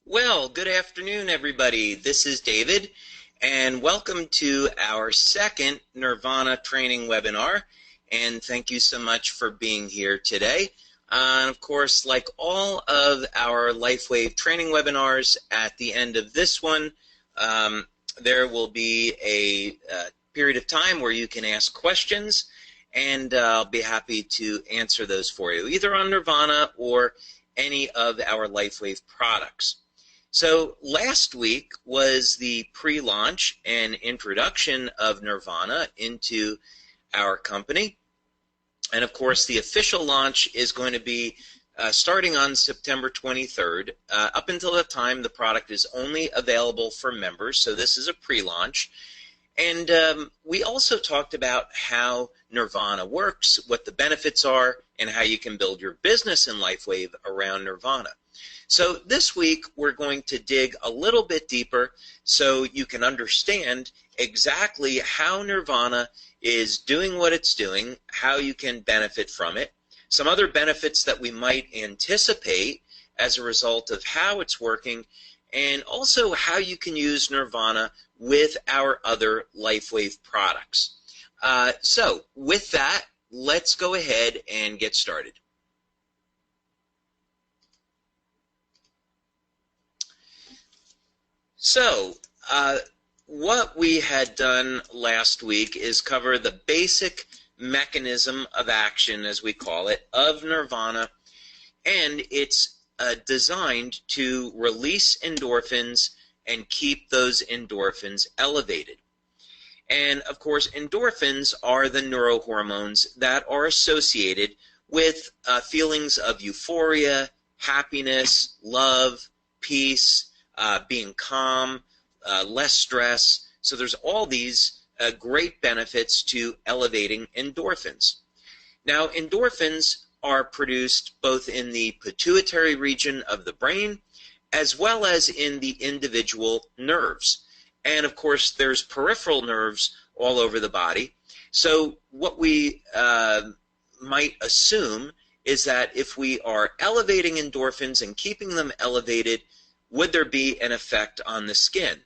Well, good afternoon, everybody. This is David, and welcome to our second Nirvana training webinar. And thank you so much for being here today. And of course, like all of our LifeWave training webinars, at the end of this one, there will be a period of time where you can ask questions, and I'll be happy to answer those for you, either on Nirvana or any of our LifeWave products. So last week was the pre-launch and introduction of Nirvana into our company. And of course, the official launch is going to be starting on September 23rd. Up until that time, the product is only available for members, so this is a pre-launch. And we also talked about how Nirvana works, what the benefits are, and how you can build your business in LifeWave around Nirvana. So this week, we're going to dig a little bit deeper so you can understand exactly how Nirvana is doing what it's doing, how you can benefit from it, some other benefits that we might anticipate as a result of how it's working, and also how you can use Nirvana with our other LifeWave products. So with that, let's go ahead and get started. So what we had done last week is cover the basic mechanism of action, as we call it, of Nirvana, and it's designed to release endorphins and keep those endorphins elevated. And of course, endorphins are the neurohormones that are associated with feelings of euphoria, happiness, love, peace, being calm, less stress. So there's all these great benefits to elevating endorphins. Now, endorphins are produced both in the pituitary region of the brain as well as in the individual nerves. And of course, there's peripheral nerves all over the body. So what we might assume is that if we are elevating endorphins and keeping them elevated, would there be an effect on the skin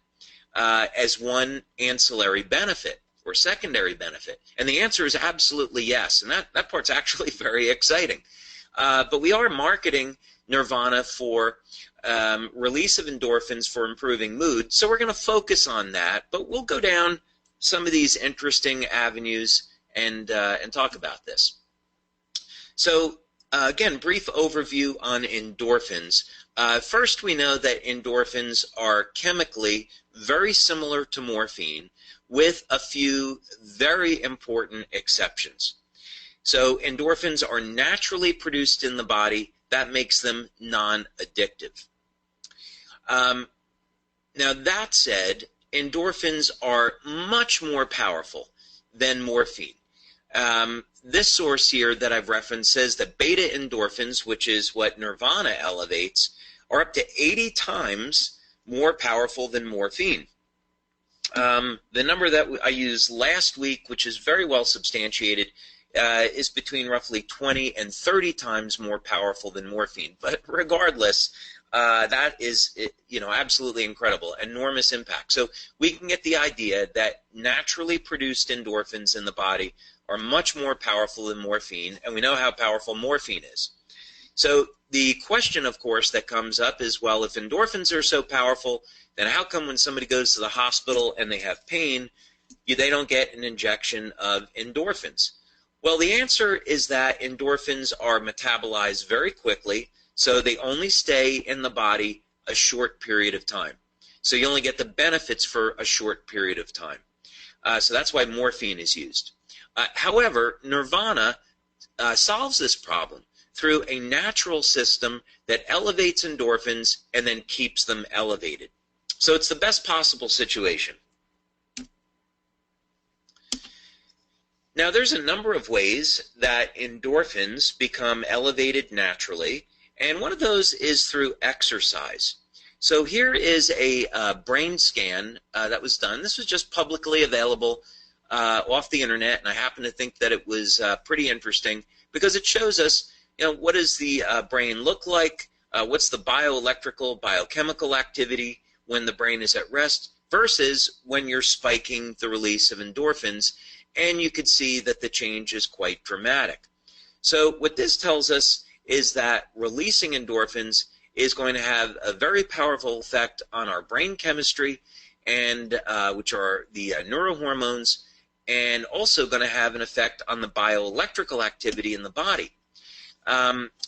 as one ancillary benefit or secondary benefit? And the answer is absolutely yes, and that part's actually very exciting. But we are marketing Nirvana for release of endorphins for improving mood, so we're going to focus on that, but we'll go down some of these interesting avenues and talk about this. So again, brief overview on endorphins. First, we know that endorphins are chemically very similar to morphine, with a few very important exceptions. So endorphins are naturally produced in the body. That makes them non-addictive. Now that said, endorphins are much more powerful than morphine. This source here that I've referenced says that beta endorphins, which is what Nirvana elevates, are up to 80 times more powerful than morphine. The number that I used last week, which is very well substantiated, is between roughly 20 and 30 times more powerful than morphine. But regardless, that is, absolutely incredible, enormous impact. So we can get the idea that naturally produced endorphins in the body are much more powerful than morphine, and we know how powerful morphine is. So the question, of course, that comes up is, well, if endorphins are so powerful, then how come when somebody goes to the hospital and they have pain, they don't get an injection of endorphins? Well, the answer is that endorphins are metabolized very quickly, so they only stay in the body a short period of time. So you only get the benefits for a short period of time. So that's why morphine is used. However, Nirvana solves this problem through a natural system that elevates endorphins and then keeps them elevated. So it's the best possible situation. Now, there's a number of ways that endorphins become elevated naturally, and one of those is through exercise. So here is a brain scan that was done. This was just publicly available off the internet, and I happen to think that it was pretty interesting because it shows us, what does the brain look like what's the bioelectrical, biochemical activity when the brain is at rest versus when you're spiking the release of endorphins, and you could see that the change is quite dramatic. So what this tells us is that releasing endorphins is going to have a very powerful effect on our brain chemistry, and which are the neurohormones, and also going to have an effect on the bioelectrical activity in the body.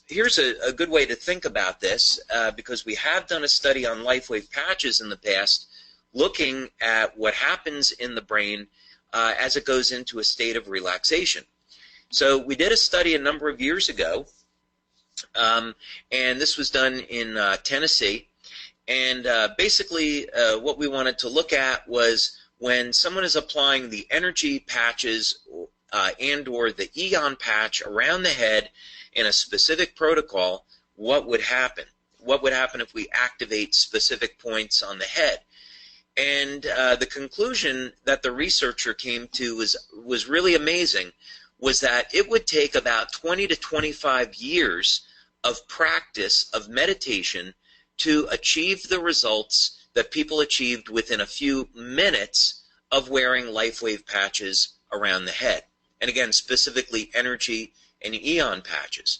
Here's a good way to think about this, because we have done a study on LifeWave patches in the past looking at what happens in the brain as it goes into a state of relaxation. So we did a study a number of years ago, and this was done in Tennessee, and basically what we wanted to look at was when someone is applying the energy patches and or the Eon patch around the head in a specific protocol, what would happen? What would happen if we activate specific points on the head? And the conclusion that the researcher came to was really amazing, was that it would take about 20 to 25 years of practice of meditation to achieve the results that people achieved within a few minutes of wearing LifeWave patches around the head. And again, specifically energy and Eon patches.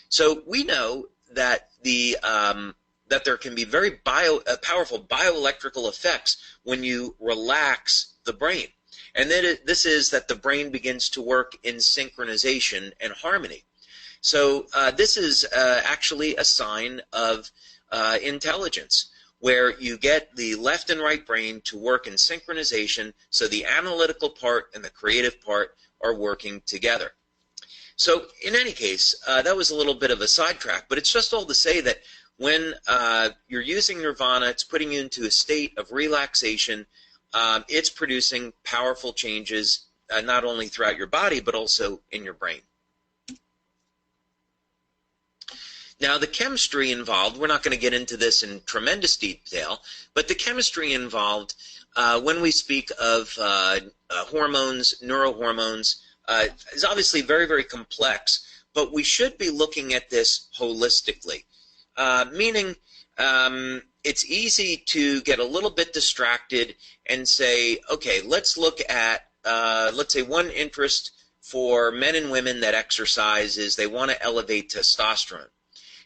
So we know that that there can be very powerful bioelectrical effects when you relax the brain. And then this is that the brain begins to work in synchronization and harmony. So this is actually a sign of intelligence, where you get the left and right brain to work in synchronization, so the analytical part and the creative part are working together. So in any case, that was a little bit of a sidetrack, but it's just all to say that when you're using Nirvana, it's putting you into a state of relaxation. It's producing powerful changes not only throughout your body, but also in your brain. Now, the chemistry involved, we're not going to get into this in tremendous detail, but the chemistry involved when we speak of hormones, neurohormones, is obviously very, very complex, but we should be looking at this holistically, meaning it's easy to get a little bit distracted and say, okay, let's look at, let's say one interest for men and women that exercise is they want to elevate testosterone.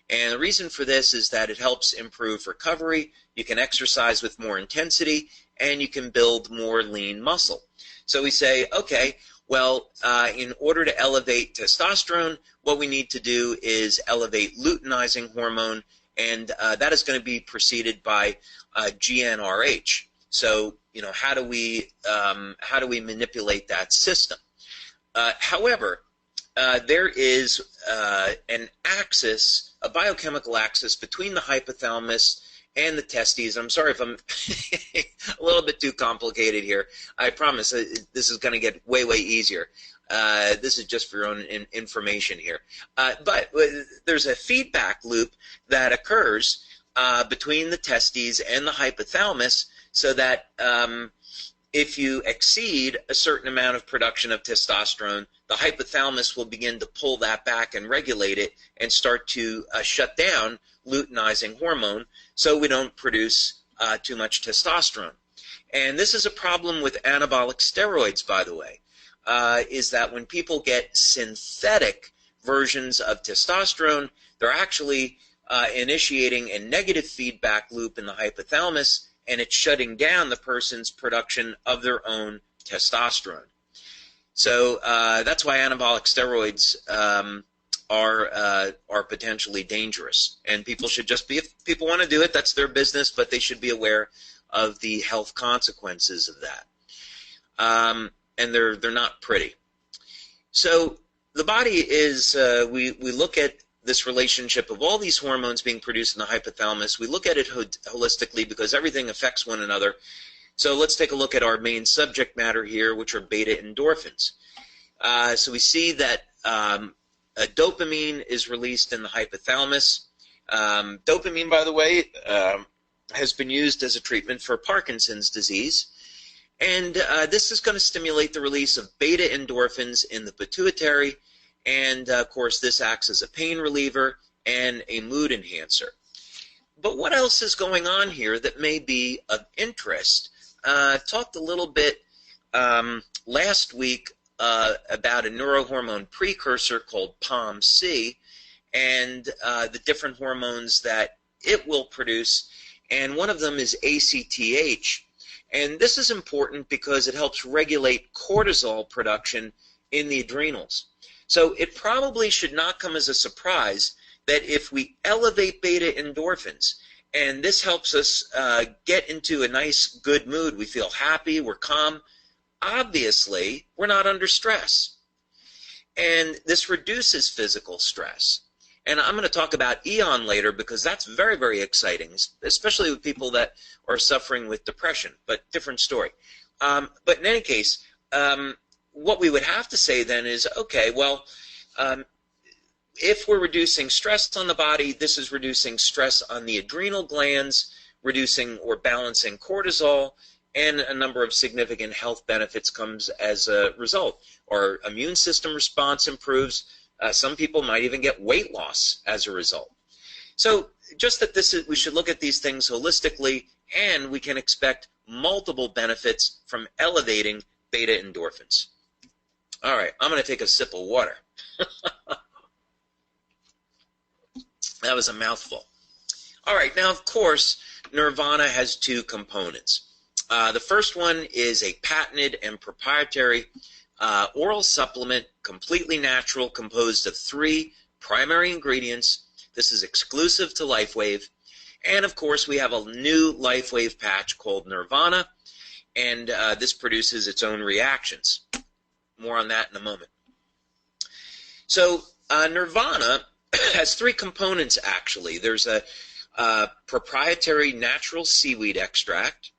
And the reason for this is that it helps improve recovery, you can exercise with more intensity, and you can build more lean muscle. So we say, okay, well, in order to elevate testosterone, what we need to do is elevate luteinizing hormone, and that is going to be preceded by GnRH. So, you know, how do we manipulate that system? However, there is an axis, a biochemical axis between the hypothalamus and the testes. I'm sorry if I'm a little bit too complicated here. I promise this is going to get way, way easier. This is just for your own information here. But there's a feedback loop that occurs between the testes and the hypothalamus, so that if you exceed a certain amount of production of testosterone, the hypothalamus will begin to pull that back and regulate it and start to shut down luteinizing hormone, so we don't produce too much testosterone. And this is a problem with anabolic steroids, by the way, is that when people get synthetic versions of testosterone, they're actually initiating a negative feedback loop in the hypothalamus, and it's shutting down the person's production of their own testosterone. So that's why anabolic steroids are potentially dangerous, and people should just be, if people want to do it, that's their business, but they should be aware of the health consequences of that. And they're not pretty. So the body is, we look at this relationship of all these hormones being produced in the hypothalamus. We look at it holistically because everything affects one another. So let's take a look at our main subject matter here, which are beta endorphins. So we see that dopamine is released in the hypothalamus. Dopamine, by the way, has been used as a treatment for Parkinson's disease. And this is going to stimulate the release of beta endorphins in the pituitary. And, of course, this acts as a pain reliever and a mood enhancer. But what else is going on here that may be of interest? I talked a little bit last week about a neurohormone precursor called POMC and the different hormones that it will produce, and one of them is ACTH. And this is important because it helps regulate cortisol production in the adrenals. So it probably should not come as a surprise that if we elevate beta endorphins, and this helps us get into a nice, good mood, we feel happy, we're calm, obviously we're not under stress. And this reduces physical stress. And I'm going to talk about EON later because that's very, very exciting, especially with people that are suffering with depression, but different story. But in any case, what we would have to say then is, okay, well, if we're reducing stress on the body, this is reducing stress on the adrenal glands, reducing or balancing cortisol, and a number of significant health benefits comes as a result. Our immune system response improves. Some people might even get weight loss as a result. So just that we should look at these things holistically, and we can expect multiple benefits from elevating beta endorphins. All right, I'm going to take a sip of water. That was a mouthful. All right, now, of course, Nirvana has two components. The first one is a patented and proprietary oral supplement, completely natural, composed of 3 primary ingredients. This is exclusive to LifeWave. And, of course, we have a new LifeWave patch called Nirvana, and this produces its own reactions. More on that in a moment. So Nirvana has 3 components, actually. There's a proprietary natural seaweed extract.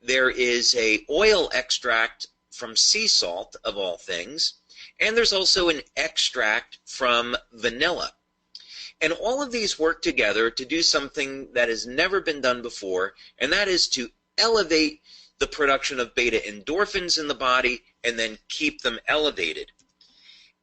There is a oil extract from sea salt, of all things. And there's also an extract from vanilla. And all of these work together to do something that has never been done before, and that is to elevate the production of beta endorphins in the body and then keep them elevated.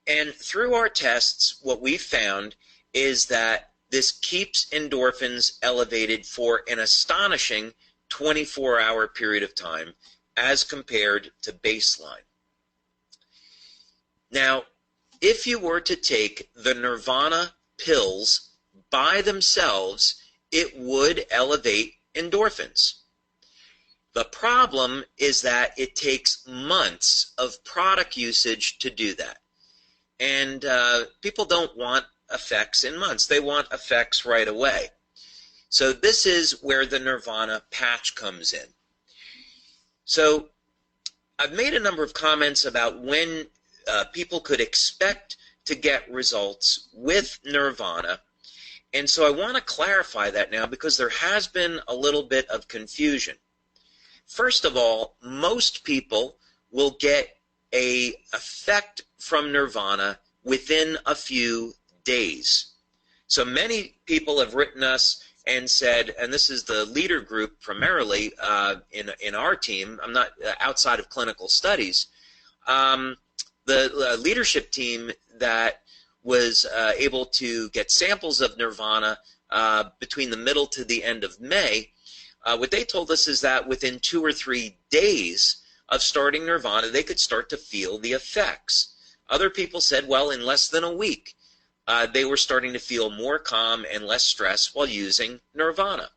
And through our tests, what we found is that this keeps endorphins elevated for an astonishing 24-hour period of time as compared to baseline. Now, if you were to take the Nirvana pills by themselves, it would elevate endorphins. The problem is that it takes months of product usage to do that. And people don't want effects in months. They want effects right away. So this is where the Nirvana patch comes in. So I've made a number of comments about when people could expect to get results with Nirvana. And so I want to clarify that now because there has been a little bit of confusion. First of all, most people will get an effect from Nirvana within a few days. So many people have written us and said, and this is the leader group primarily in our team, I'm not outside of clinical studies, the leadership team that was able to get samples of Nirvana between the middle to the end of May, what they told us is that within 2 or 3 days of starting Nirvana, they could start to feel the effects. Other people said, well, in less than a week, they were starting to feel more calm and less stress while using Nirvana.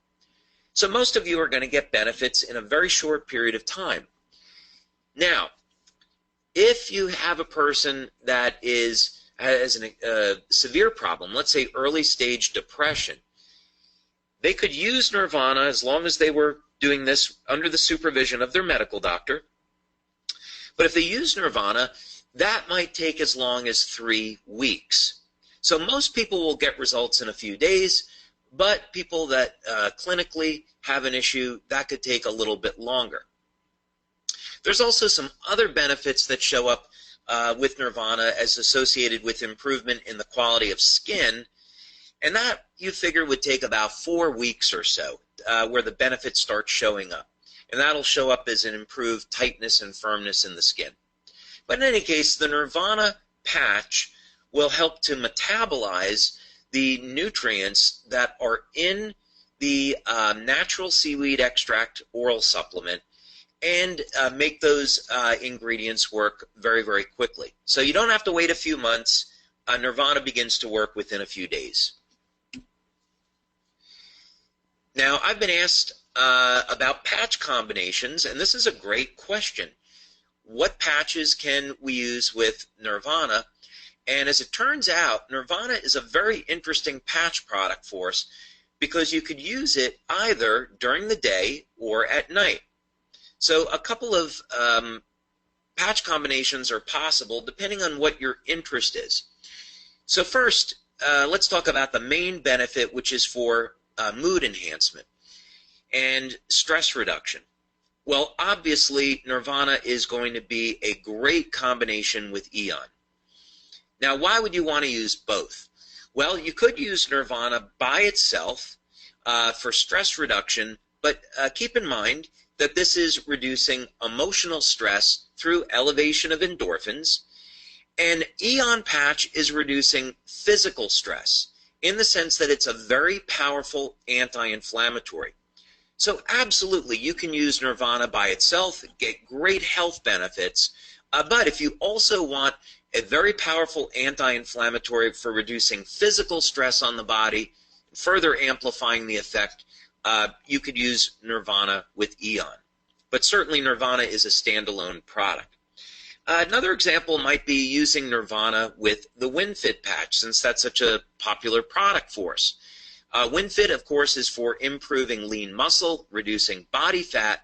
So most of you are going to get benefits in a very short period of time. Now, if you have a person that has a severe problem, let's say early stage depression, they could use Nirvana as long as they were doing this under the supervision of their medical doctor. But if they use Nirvana, that might take as long as 3 weeks. So most people will get results in a few days, but people that clinically have an issue, that could take a little bit longer. There's also some other benefits that show up with Nirvana as associated with improvement in the quality of skin, and that you figure would take about 4 weeks or so where the benefits start showing up. And that'll show up as an improved tightness and firmness in the skin. But in any case, the Nirvana patch will help to metabolize the nutrients that are in the natural seaweed extract oral supplement and make those ingredients work very, very quickly. So you don't have to wait a few months. Nirvana begins to work within a few days. Now, I've been asked about patch combinations, and this is a great question. What patches can we use with Nirvana? And as it turns out, Nirvana is a very interesting patch product for us because you could use it either during the day or at night. So a couple of patch combinations are possible depending on what your interest is. So first, let's talk about the main benefit, which is for mood enhancement and stress reduction. Well, obviously, Nirvana is going to be a great combination with Eon. Now, why would you want to use both? Well, you could use Nirvana by itself for stress reduction, but keep in mind that this is reducing emotional stress through elevation of endorphins, and Eon Patch is reducing physical stress in the sense that it's a very powerful anti-inflammatory. So absolutely, you can use Nirvana by itself, get great health benefits, but if you also want a very powerful anti-inflammatory for reducing physical stress on the body, further amplifying the effect, you could use Nirvana with Eon. But certainly Nirvana is a standalone product. Another example might be using Nirvana with the WinFit patch, since that's such a popular product for us. WinFit, of course, is for improving lean muscle, reducing body fat,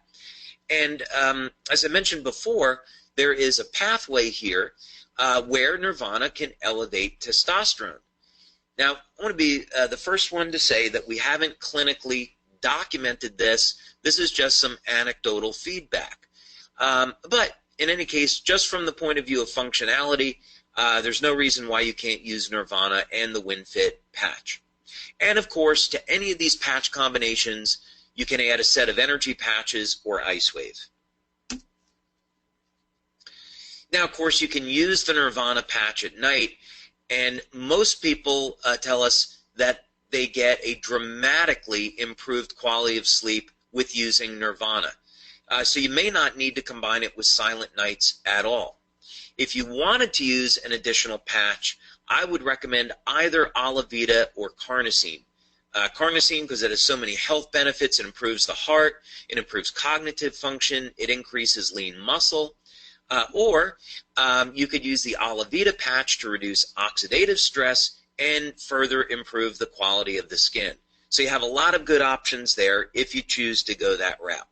and as I mentioned before, there is a pathway here where Nirvana can elevate testosterone. Now, I want to be the first one to say that we haven't clinically documented this. This is just some anecdotal feedback. But in any case, just from the point of view of functionality, there's no reason why you can't use Nirvana and the WinFit patch. And of course, to any of these patch combinations, you can add a set of energy patches or LifeWave. Now, of course, you can use the Nirvana patch at night, and most people tell us that they get a dramatically improved quality of sleep with using Nirvana. So you may not need to combine it with Silent Nights at all. If you wanted to use an additional patch, I would recommend either Olivita or Carnosine. Carnosine, because it has so many health benefits, it improves the heart, it improves cognitive function, it increases lean muscle. Or you could use the Olivita patch to reduce oxidative stress and further improve the quality of the skin. So you have a lot of good options there if you choose to go that route.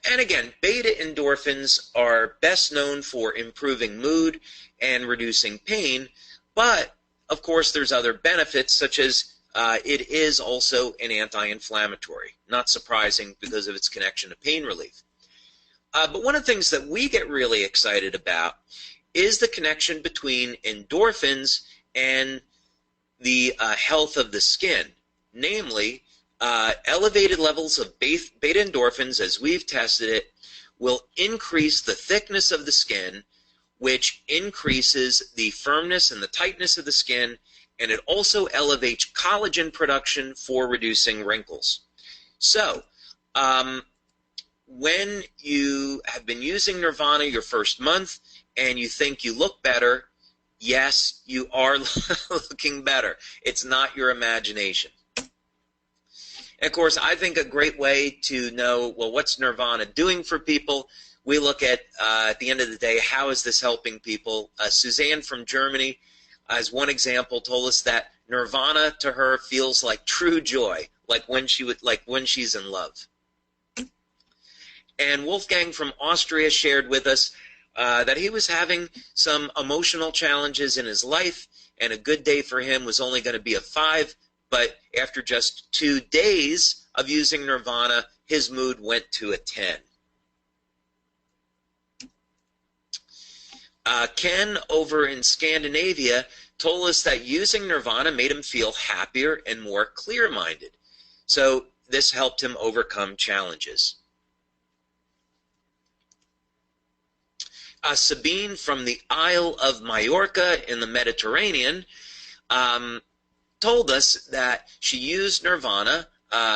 And again, beta endorphins are best known for improving mood and reducing pain, but of course there's other benefits, such as it is also an anti-inflammatory. Not surprising because of its connection to pain relief. But one of the things that we get really excited about is the connection between endorphins and the health of the skin. Namely, elevated levels of beta endorphins, as we've tested it, will increase the thickness of the skin, which increases the firmness and the tightness of the skin, and it also elevates collagen production for reducing wrinkles. So, when you have been using Nirvana your first month and you think you look better, yes, you are looking better. It's not your imagination. And of course, I think a great way to know, well, what's Nirvana doing for people? We look at the end of the day, how is this helping people? Suzanne from Germany, as one example, told us that Nirvana to her feels like true joy, like when she's in love. And Wolfgang from Austria shared with us that he was having some emotional challenges in his life, and a good day for him was only going to be a 5, but after just 2 days of using Nirvana, his mood went to a 10. Ken over in Scandinavia told us that using Nirvana made him feel happier and more clear-minded. So this helped him overcome challenges. Sabine from the Isle of Majorca in the Mediterranean told us that she used Nirvana.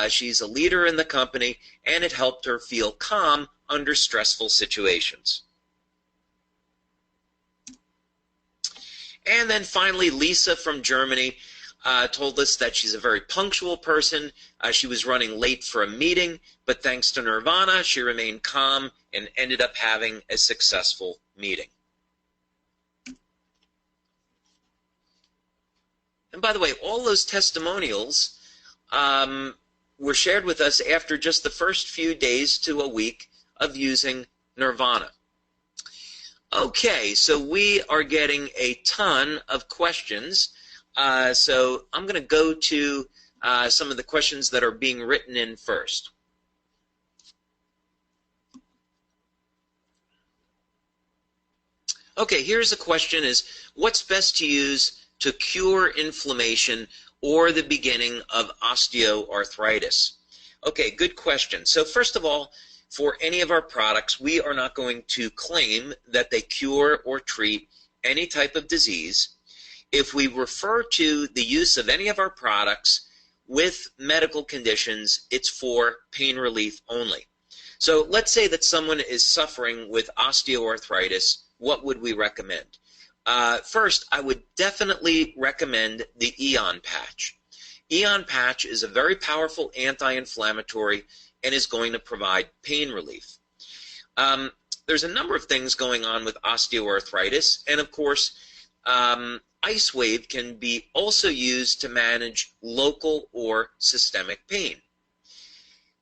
She's a leader in the company, and it helped her feel calm under stressful situations. And then finally, Lisa from Germany told us that she's a very punctual person. She was running late for a meeting, but thanks to Nirvana, she remained calm and ended up having a successful meeting. And by the way, all those testimonials were shared with us after just the first few days to a week of using Nirvana. Okay, so we are getting a ton of questions. So I'm going to go to some of the questions that are being written in first. Okay, here's a question: is what's best to use to cure inflammation or the beginning of osteoarthritis? Okay, good question. So first of all, for any of our products, we are not going to claim that they cure or treat any type of disease. If we refer to the use of any of our products with medical conditions, it's for pain relief only. So let's say that someone is suffering with osteoarthritis. What would we recommend? First, I would definitely recommend the Eon patch. Eon patch is a very powerful anti-inflammatory and is going to provide pain relief. There's a number of things going on with osteoarthritis, and of course, LifeWave can be also used to manage local or systemic pain.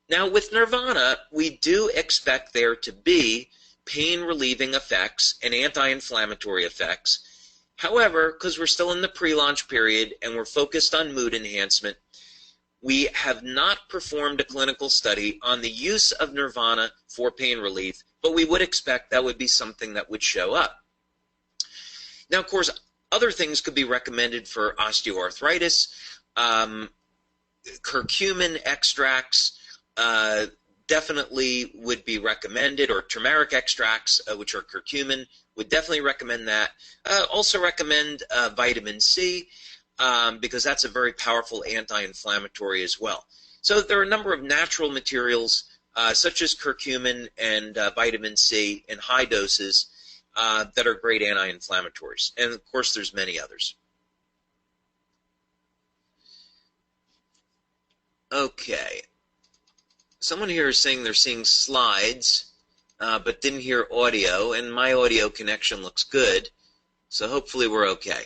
Now, with Nirvana, we do expect there to be pain-relieving effects and anti-inflammatory effects. However, because we're still in the pre-launch period and we're focused on mood enhancement, we have not performed a clinical study on the use of Nirvana for pain relief, but we would expect that would be something that would show up. Now, of course, other things could be recommended for osteoarthritis. Curcumin extracts definitely would be recommended, or turmeric extracts, which are curcumin, would definitely recommend that. Also recommend vitamin C, because that's a very powerful anti-inflammatory as well. So there are a number of natural materials, such as curcumin and vitamin C in high doses, that are great anti-inflammatories. And of course, there's many others. Okay. Someone here is saying they're seeing slides, but didn't hear audio, and my audio connection looks good, so hopefully we're okay.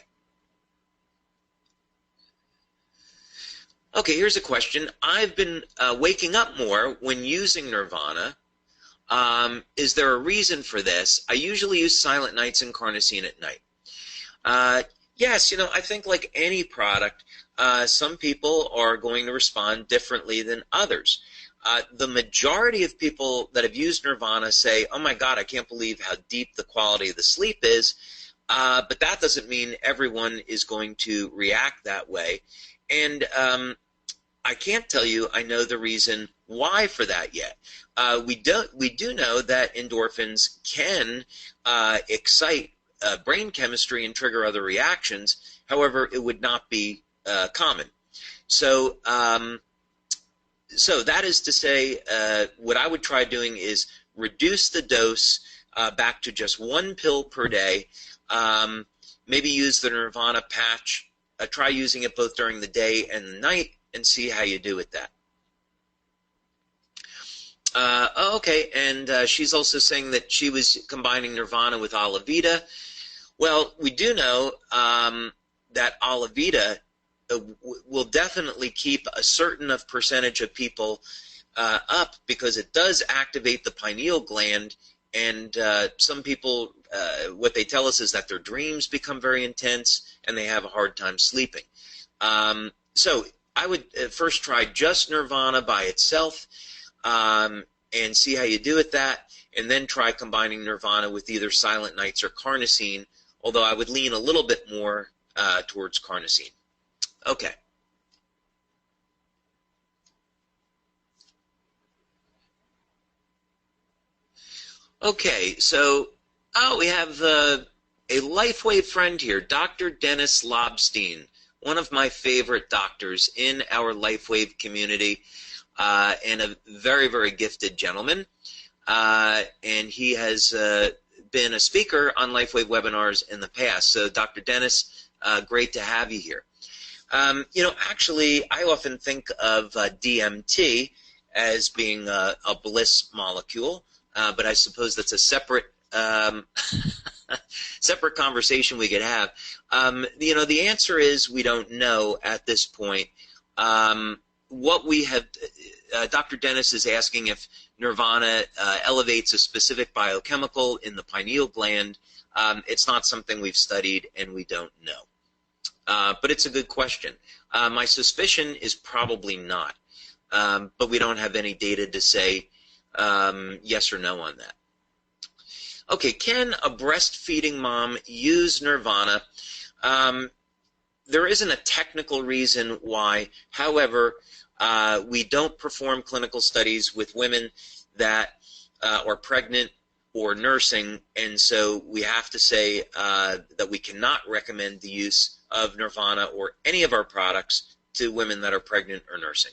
Okay, here's a question. I've been waking up more when using Nirvana. Is there a reason for this? I usually use Silent Nights and Carnosine at night. Yes, you know, I think like any product, some people are going to respond differently than others. The majority of people that have used Nirvana say, oh my God, I can't believe how deep the quality of the sleep is, but that doesn't mean everyone is going to react that way. And I can't tell you I know the reason why for that yet. We do know that endorphins can excite brain chemistry and trigger other reactions. However, it would not be common. So that is to say, what I would try doing is reduce the dose back to just 1 pill per day. Maybe use the Nirvana patch. Try using it both during the day and the night and see how you do with that. Okay, and she's also saying that she was combining Nirvana with Alavita. Well, we do know that Alavita will definitely keep a certain percentage of people up, because it does activate the pineal gland, and some people, what they tell us is that their dreams become very intense and they have a hard time sleeping. So I would first try just Nirvana by itself and see how you do with that, and then try combining Nirvana with either Silent Nights or Carnosine, although I would lean a little bit more towards Carnosine. Okay. Okay, so Oh, we have a LifeWave friend here, Dr. Dennis Lobstein, one of my favorite doctors in our LifeWave community, and a very, very gifted gentleman. And he has been a speaker on LifeWave webinars in the past. So, Dr. Dennis, great to have you here. Actually, I often think of DMT as being a bliss molecule, but I suppose that's a separate separate conversation we could have. The answer is we don't know at this point. What we have, Dr. Dennis is asking if Nirvana elevates a specific biochemical in the pineal gland. It's not something we've studied, and we don't know. But it's a good question. My suspicion is probably not, but we don't have any data to say yes or no on that. Okay, can a breastfeeding mom use Nirvana? There isn't a technical reason why. However, we don't perform clinical studies with women that are pregnant or nursing, and so we have to say that we cannot recommend the use of Nirvana or any of our products to women that are pregnant or nursing.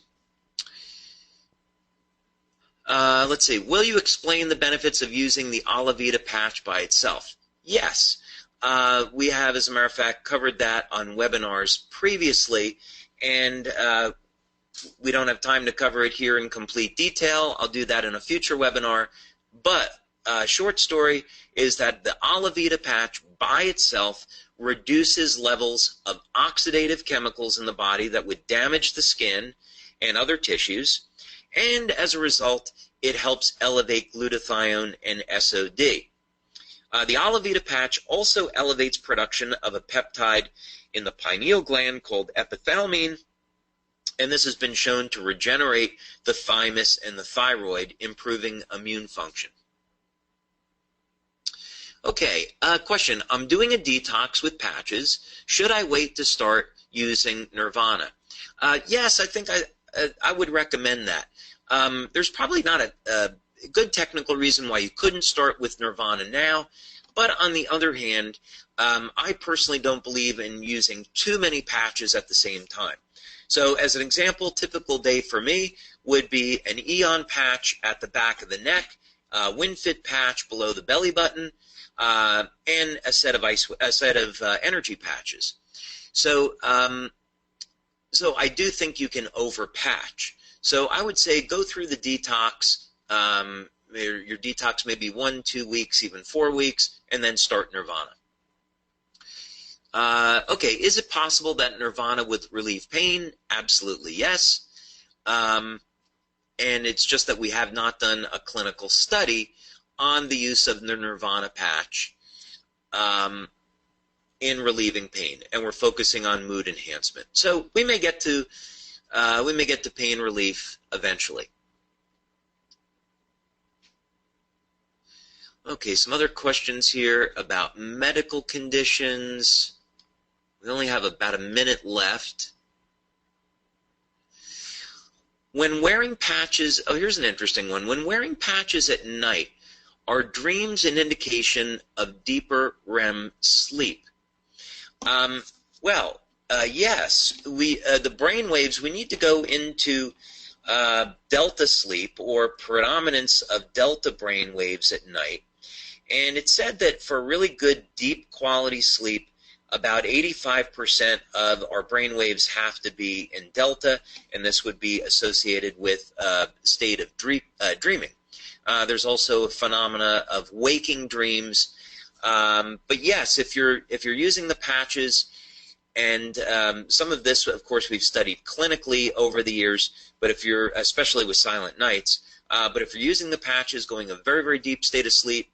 Let's see. Will you explain the benefits of using the Alavita patch by itself? Yes. We have, as a matter of fact, covered that on webinars previously, and we don't have time to cover it here in complete detail. I'll do that in a future webinar. But short story is that the Alavita patch by itself reduces levels of oxidative chemicals in the body that would damage the skin and other tissues, and as a result, it helps elevate glutathione and SOD. The Alavita patch also elevates production of a peptide in the pineal gland called epithalamine, and this has been shown to regenerate the thymus and the thyroid, improving immune function. Okay, question. I'm doing a detox with patches. Should I wait to start using Nirvana? Yes, I think I would recommend that. There's probably not a good technical reason why you couldn't start with Nirvana now, but on the other hand, I personally don't believe in using too many patches at the same time. So as an example, typical day for me would be an Eon patch at the back of the neck, a WinFit patch below the belly button, and a set of energy patches. So I do think you can overpatch. So I would say go through the detox. Your detox may be 1, 2 weeks, even 4 weeks, and then start Nirvana. Okay, is it possible that Nirvana would relieve pain? Absolutely yes. And it's just that we have not done a clinical study on the use of the Nirvana patch in relieving pain, and we're focusing on mood enhancement. So we may get to pain relief eventually. Okay, some other questions here about medical conditions. We only have about a minute left. When wearing patches, oh, here's an interesting one. When wearing patches at night, are dreams an indication of deeper REM sleep? Yes. The brain waves, we need to go into delta sleep, or predominance of delta brain waves at night. And it's said that for really good deep quality sleep, about 85% of our brain waves have to be in delta, and this would be associated with a state of dreaming. There's also a phenomena of waking dreams. But yes, if you're using the patches, and some of this, of course, we've studied clinically over the years, but if you're, especially with silent nights, but if you're using the patches, going a very, very deep state of sleep,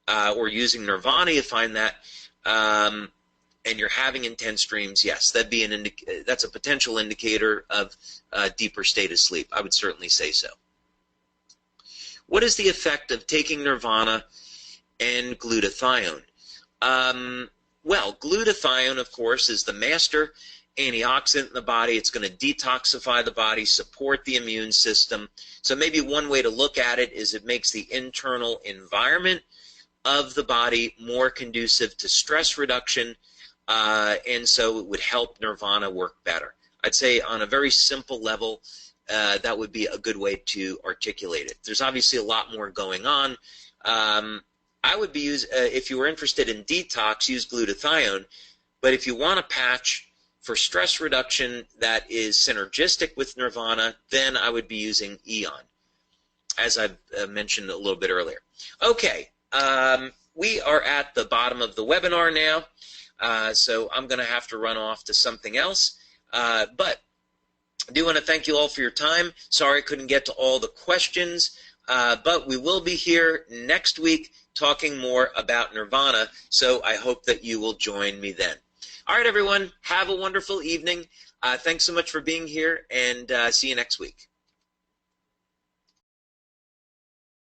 or using Nirvana, you find that, and you're having intense dreams, yes, that'd be that's a potential indicator of a deeper state of sleep. I would certainly say so. What is the effect of taking Nirvana and glutathione? Well, glutathione, of course, is the master antioxidant in the body. It's going to detoxify the body, support the immune system. So maybe one way to look at it is it makes the internal environment of the body, more conducive to stress reduction, and so it would help Nirvana work better. I'd say on a very simple level, that would be a good way to articulate it. There's obviously a lot more going on. I would be if you were interested in detox, use glutathione. But if you want a patch for stress reduction that is synergistic with Nirvana, then I would be using Eon, as I've mentioned a little bit earlier. Okay, we are at the bottom of the webinar now, so I'm going to have to run off to something else. But I do want to thank you all for your time. Sorry I couldn't get to all the questions, but we will be here next week talking more about Nirvana, so I hope that you will join me then. All right, everyone, have a wonderful evening. Thanks so much for being here, and see you next week.